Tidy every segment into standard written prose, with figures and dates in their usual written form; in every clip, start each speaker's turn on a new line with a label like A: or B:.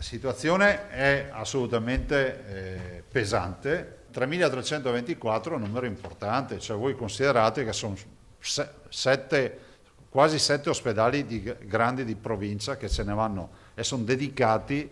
A: situazione è assolutamente pesante. 3.324 è un numero importante, cioè voi considerate che sono quasi 7 ospedali grandi di provincia che se ne vanno e sono dedicati,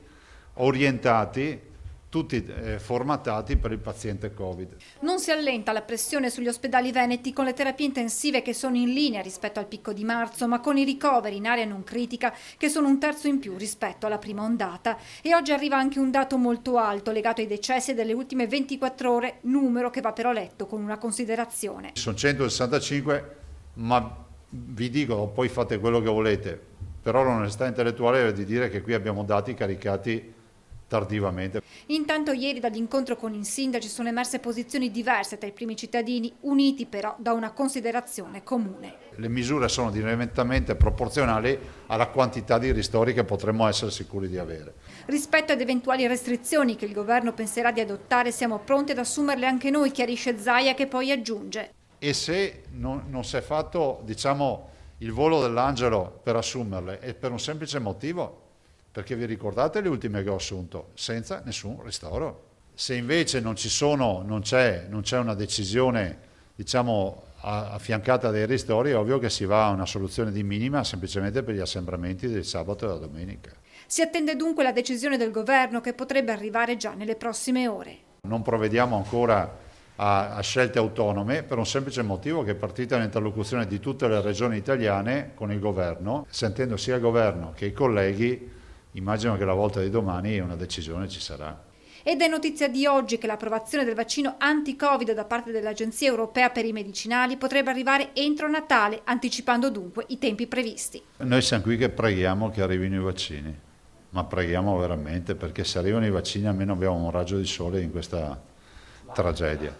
A: orientati, tutti formatati per il paziente Covid.
B: Non si allenta la pressione sugli ospedali veneti con le terapie intensive che sono in linea rispetto al picco di marzo, ma con i ricoveri in area non critica che sono un terzo in più rispetto alla prima ondata. E oggi arriva anche un dato molto alto legato ai decessi delle ultime 24 ore, numero che va però letto con una considerazione.
A: Sono 165, ma vi dico, poi fate quello che volete, però l'onestà intellettuale è di dire che qui abbiamo dati caricati tardivamente.
B: Intanto ieri dall'incontro con il sindaci sono emerse posizioni diverse tra i primi cittadini, uniti però da una considerazione comune.
A: Le misure sono direttamente proporzionali alla quantità di ristori che potremmo essere sicuri di avere.
B: Rispetto ad eventuali restrizioni che il governo penserà di adottare, siamo pronti ad assumerle anche noi, chiarisce Zaia, che poi aggiunge.
A: E se non si è fatto, diciamo, il volo dell'angelo per assumerle, è per un semplice motivo. Perché vi ricordate le ultime che ho assunto? Senza nessun ristoro. Se invece non c'è una decisione, diciamo, affiancata dai ristori, è ovvio che si va a una soluzione di minima semplicemente per gli assembramenti del sabato e della domenica.
B: Si attende dunque la decisione del governo che potrebbe arrivare già nelle prossime ore.
A: Non provvediamo ancora a scelte autonome per un semplice motivo che è partita un'interlocuzione di tutte le regioni italiane con il governo, sentendo sia il governo che i colleghi. Immagino che la volta di domani una decisione ci sarà.
B: Ed è notizia di oggi che l'approvazione del vaccino anti-Covid da parte dell'Agenzia Europea per i Medicinali potrebbe arrivare entro Natale, anticipando dunque i tempi previsti.
A: Noi siamo qui che preghiamo che arrivino i vaccini, ma preghiamo veramente, perché se arrivano i vaccini almeno abbiamo un raggio di sole in questa tragedia.